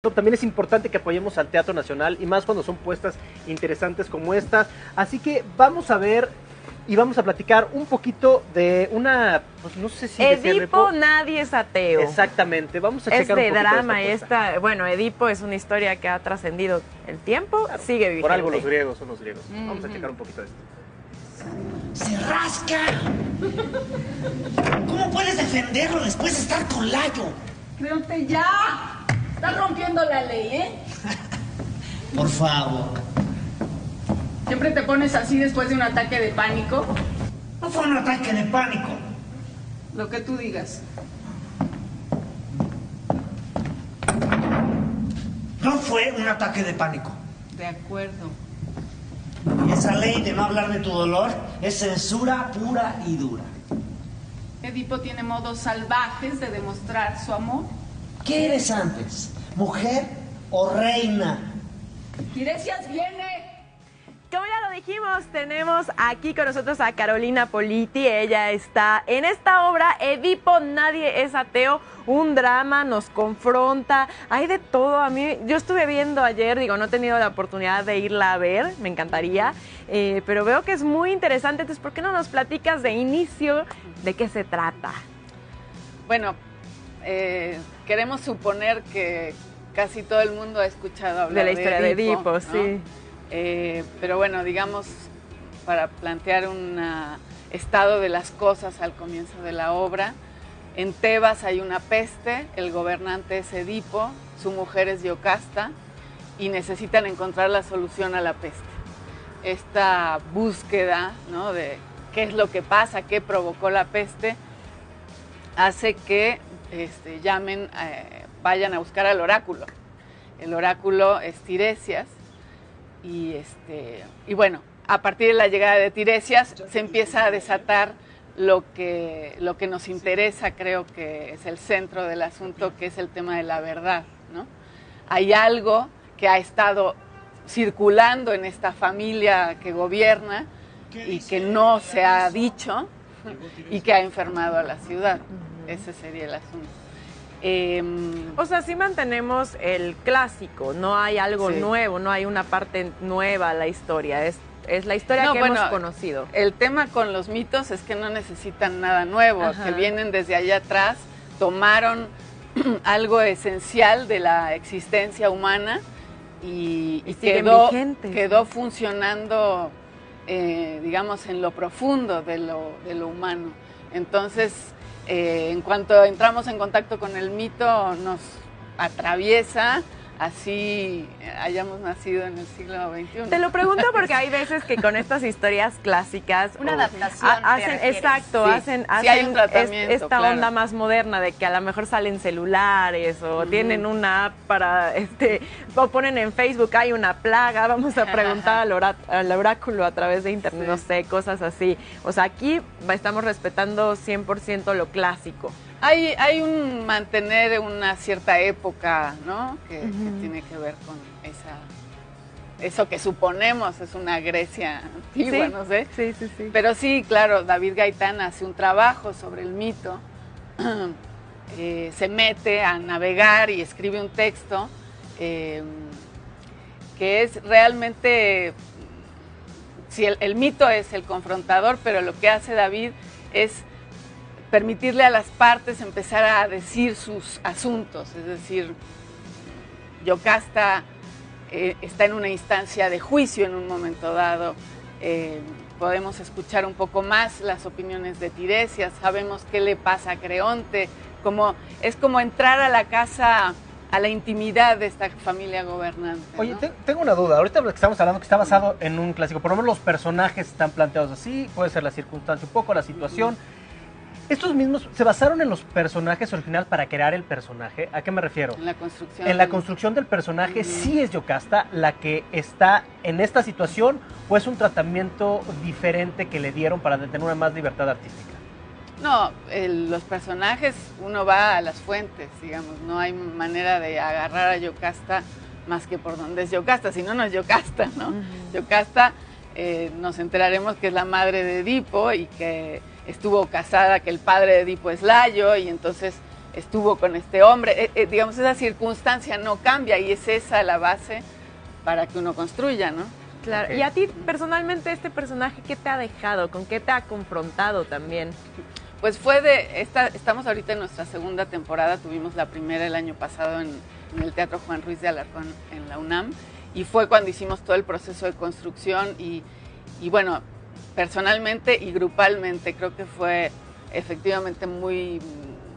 También es importante que apoyemos al Teatro Nacional y más cuando son puestas interesantes como estas. Así que vamos a ver y vamos a platicar un poquito de una, pues no sé si Edipo, nadie es ateo. Exactamente, vamos a es checar de un poquito drama de esta. bueno, Edipo es una historia que ha trascendido el tiempo, claro, sigue vigente. Por algo los griegos son los griegos. Vamos a checar un poquito de esto. ¡Se rasca! ¿Cómo puedes defenderlo después de estar con Layo? ¡Créete ya! Estás rompiendo la ley, ¿eh? Por favor. ¿Siempre te pones así después de un ataque de pánico? No fue un ataque de pánico. Lo que tú digas. No fue un ataque de pánico. De acuerdo. Y esa ley de no hablar de tu dolor es censura pura y dura. Edipo tiene modos salvajes de demostrar su amor. ¿Qué eres antes? ¿Mujer o reina? ¡Tiresias viene! Como ya lo dijimos, tenemos aquí con nosotros a Carolina Politi. Ella está en esta obra, Edipo, nadie es ateo, un drama, nos confronta, hay de todo. A mí, yo estuve viendo ayer, no he tenido la oportunidad de irla a ver, me encantaría, pero veo que es muy interesante. Entonces, ¿por qué no nos platicas de inicio de qué se trata? Bueno, queremos suponer que casi todo el mundo ha escuchado hablar de la historia de Edipo, ¿no? sí. Pero bueno, digamos, para plantear un estado de las cosas al comienzo de la obra, en Tebas hay una peste, el gobernante es Edipo, su mujer es Yocasta y necesitan encontrar la solución a la peste. Esta búsqueda, ¿no?, de qué es lo que pasa, qué provocó la peste, hace que vayan a buscar al oráculo. El oráculo es Tiresias. Y bueno, a partir de la llegada de Tiresias se empieza a desatar lo que nos interesa, creo que es el centro del asunto, que es el tema de la verdad, ¿no? Hay algo que ha estado circulando en esta familia que gobierna y que no se ha dicho y que ha enfermado a la ciudad. Ese sería el asunto. O sea, sí mantenemos el clásico, no hay algo nuevo, no hay una parte nueva a la historia, es la historia que hemos conocido. El tema con los mitos es que no necesitan nada nuevo, que vienen desde allá atrás, tomaron algo esencial de la existencia humana y quedó funcionando, digamos, en lo profundo de lo humano. Entonces, en cuanto entramos en contacto con el mito, nos atraviesa, así hayamos nacido en el siglo XXI. Te lo pregunto porque hay veces que con estas historias clásicas... Una adaptación, exacto, hacen hay un tratamiento, esta onda más moderna de que a lo mejor salen celulares o tienen una app para... o ponen en Facebook, hay una plaga, vamos a preguntar al oráculo a través de internet, no sé, cosas así. O sea, aquí estamos respetando 100% lo clásico. Hay un mantener una cierta época, ¿no? Que tiene que ver con eso que suponemos es una Grecia antigua, no sé. Sí. Pero sí, claro, David Gaitán hace un trabajo sobre el mito, se mete a navegar y escribe un texto que es realmente, si el mito es el confrontador, pero lo que hace David es permitirle a las partes empezar a decir sus asuntos, es decir, Yocasta está en una instancia de juicio en un momento dado, podemos escuchar un poco más las opiniones de Tiresias, sabemos qué le pasa a Creonte, es como entrar a la casa, a la intimidad de esta familia gobernante, ¿no? Oye, tengo una duda, ahorita lo que estamos hablando que está basado en un clásico, por lo menos los personajes están planteados así, puede ser la circunstancia un poco, la situación. ¿Estos mismos se basaron en los personajes originales para crear el personaje? ¿A qué me refiero? En la construcción. En la construcción del personaje, ¿sí es Yocasta la que está en esta situación o es un tratamiento diferente que le dieron para tener una más libertad artística? No, los personajes, uno va a las fuentes, digamos, no hay manera de agarrar a Yocasta más que por donde es Yocasta, si no, no es Yocasta, ¿no? Yocasta, nos enteraremos que es la madre de Edipo y que estuvo casada, que el padre de Edipo es Layo, y entonces estuvo con este hombre. Digamos, esa circunstancia no cambia y es esa la base para que uno construya, ¿no? Claro. Okay. Y a ti, personalmente, este personaje, ¿qué te ha dejado? ¿Con qué te ha confrontado también? Pues estamos ahorita en nuestra segunda temporada, tuvimos la primera el año pasado en el Teatro Juan Ruiz de Alarcón en la UNAM, y fue cuando hicimos todo el proceso de construcción y bueno, personalmente y grupalmente creo que fue efectivamente muy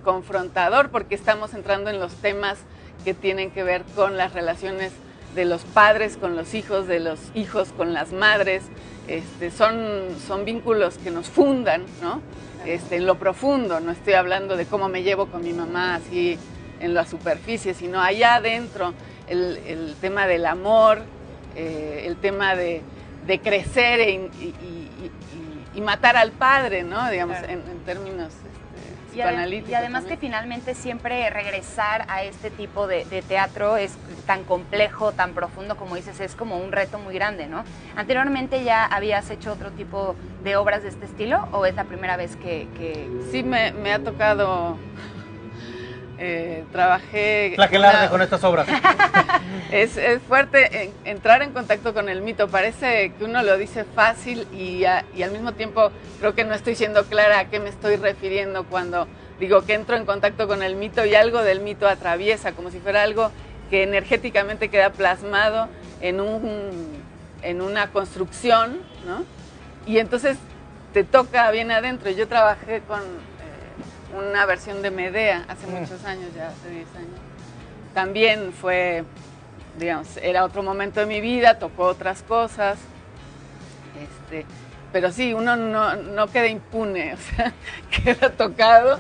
confrontador, porque estamos entrando en los temas que tienen que ver con las relaciones de los padres con los hijos, de los hijos con las madres. Son vínculos que nos fundan, ¿no? En lo profundo. No estoy hablando de cómo me llevo con mi mamá así en la superficie, sino allá adentro, el tema del amor, el tema de crecer y matar al padre, ¿no? Digamos, claro, en términos psicoanalíticos. Y además también, que finalmente siempre regresar a este tipo de teatro es tan complejo, tan profundo, como dices, es como un reto muy grande, ¿no? ¿Anteriormente ya habías hecho otro tipo de obras de este estilo o es la primera vez que...? Sí, me ha tocado... trabajé... Flagelarte con estas obras. Es fuerte entrar en contacto con el mito. Parece que uno lo dice fácil y al mismo tiempo creo que no estoy siendo clara a qué me estoy refiriendo cuando digo que entro en contacto con el mito y algo del mito atraviesa, como si fuera algo que energéticamente queda plasmado en una construcción, ¿no? Y entonces te toca bien adentro. Yo trabajé con una versión de Medea hace muchos años, ya hace 10 años. También fue, digamos, era otro momento de mi vida, tocó otras cosas, pero sí, uno no queda impune, o sea, queda tocado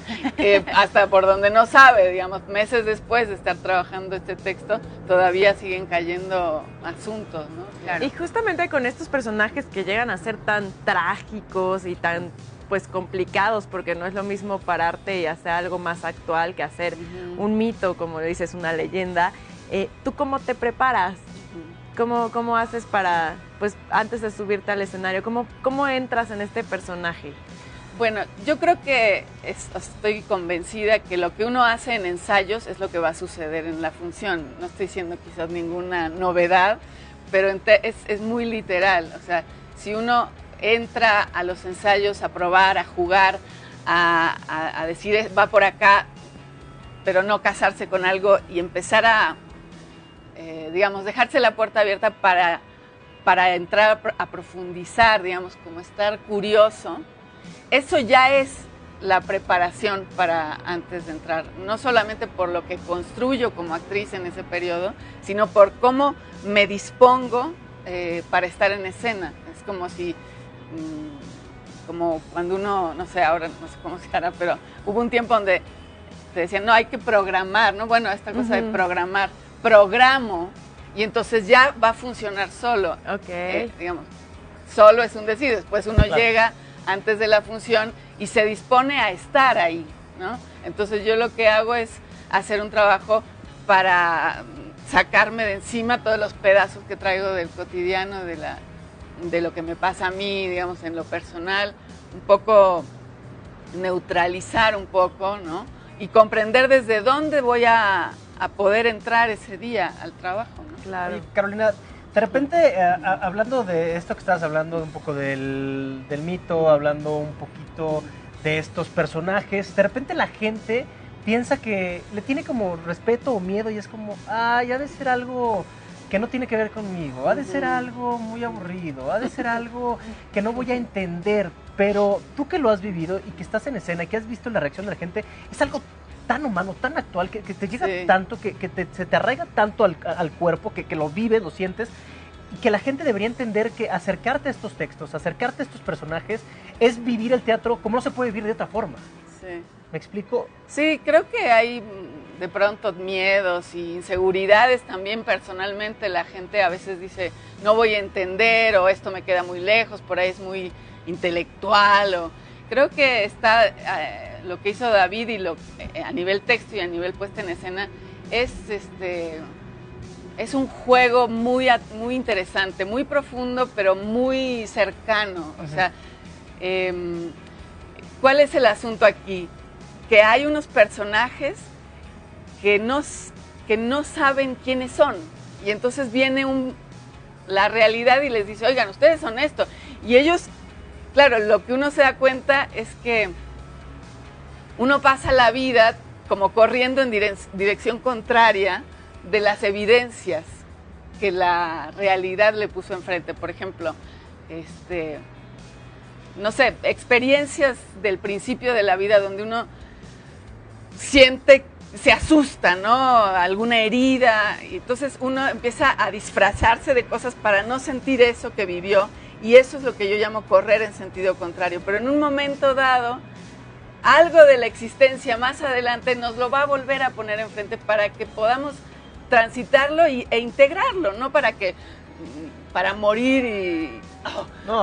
hasta por donde no sabe, digamos, meses después de estar trabajando este texto, todavía siguen cayendo asuntos, ¿no? Claro. Y justamente con estos personajes que llegan a ser tan trágicos y tan pues complicados, porque no es lo mismo pararte y hacer algo más actual que hacer un mito, como dices, una leyenda. ¿Tú cómo te preparas? ¿Cómo haces para, pues, antes de subirte al escenario? ¿Cómo entras en este personaje? Bueno, yo creo que estoy convencida que lo que uno hace en ensayos es lo que va a suceder en la función. No estoy diciendo quizás ninguna novedad, pero es muy literal. O sea, si uno entra a los ensayos a probar, a jugar, a decir va por acá, pero no casarse con algo y empezar a, digamos, dejarse la puerta abierta para entrar a profundizar, digamos, como estar curioso, eso ya es la preparación para antes de entrar, no solamente por lo que construyo como actriz en ese periodo, sino por cómo me dispongo para estar en escena. Es como si... como cuando uno, no sé, ahora no sé cómo se hará, pero hubo un tiempo donde te decían, no, hay que programar, ¿no? Bueno, esta cosa de programar, programo, y entonces ya va a funcionar solo. Ok. Digamos, solo es un decir, después uno llega antes de la función y se dispone a estar ahí, ¿no? Entonces yo lo que hago es hacer un trabajo para sacarme de encima todos los pedazos que traigo del cotidiano, de lo que me pasa a mí, digamos, en lo personal, un poco neutralizar un poco, ¿no? Y comprender desde dónde voy a poder entrar ese día al trabajo, ¿no? Claro. Oye, Carolina, de repente, hablando de esto que estabas hablando, un poco del mito, hablando un poquito de estos personajes, de repente la gente piensa que le tiene como respeto o miedo y es como, ya debe ser algo que no tiene que ver conmigo, ha de ser algo muy aburrido, ha de ser algo que no voy a entender, pero tú que lo has vivido y que estás en escena y que has visto la reacción de la gente, es algo tan humano, tan actual, que te llega tanto, que se te arraiga tanto al cuerpo, que lo vives, lo sientes, y que la gente debería entender que acercarte a estos textos, acercarte a estos personajes, es vivir el teatro como no se puede vivir de otra forma. Sí. ¿Me explico? Sí, creo que hay de pronto miedos y inseguridades también personalmente. La gente a veces dice, no voy a entender, o esto me queda muy lejos, por ahí es muy intelectual. Creo que está lo que hizo David y a nivel texto y a nivel puesta en escena es un juego muy interesante, muy profundo, pero muy cercano. O sea, ¿cuál es el asunto aquí? que hay unos personajes que no saben quiénes son. Y entonces viene la realidad y les dice, oigan, ustedes son esto. Y ellos, claro, lo que uno se da cuenta es que uno pasa la vida como corriendo en dirección contraria de las evidencias que la realidad le puso enfrente. Por ejemplo, no sé, experiencias del principio de la vida donde uno siente, se asusta, ¿no? Alguna herida, y entonces uno empieza a disfrazarse de cosas para no sentir eso que vivió, y eso es lo que yo llamo correr en sentido contrario. Pero en un momento dado, algo de la existencia más adelante nos lo va a volver a poner enfrente para que podamos transitarlo e integrarlo, no para morir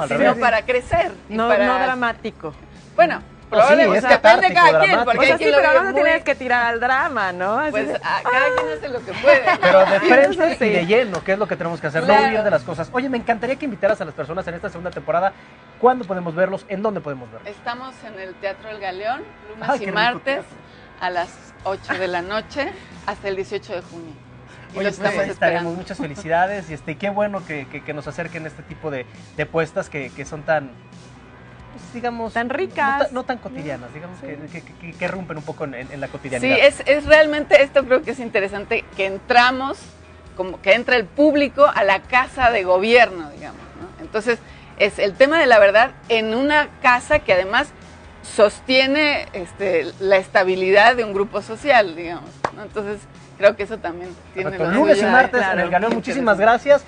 sino para crecer. No dramático. Bueno, probablemente depende de cada quien, porque hay quien lo pero ve no tienes que tirar al drama, ¿no? Así pues cada quien hace lo que puede. Pero de frente sí. y de lleno, que es lo que tenemos que hacer, Claro. no huir de las cosas. Oye, me encantaría que invitaras a las personas en esta segunda temporada. ¿Cuándo podemos verlos? ¿En dónde podemos verlos? Estamos en el Teatro El Galeón, lunes Ay, qué y rico martes, teatro. a las 8 de la noche hasta el 18 de junio. Y Oye, los estamos pues, esperando. muchas felicidades y qué bueno que nos acerquen este tipo de puestas que son tan, pues, digamos, Tan ricas. no tan cotidianas, digamos, que rompen un poco en la Sí, cotidianidad. es realmente, esto creo que es interesante, que entramos, como que entra el público a la casa de gobierno, digamos, ¿no? Entonces, es el tema de la verdad en una casa que además sostiene la estabilidad de un grupo social, digamos, ¿no? Entonces, creo que eso también tiene Perfecto. lo Lunes y suyo. martes claro, en el Galeón. qué Muchísimas interesante. gracias.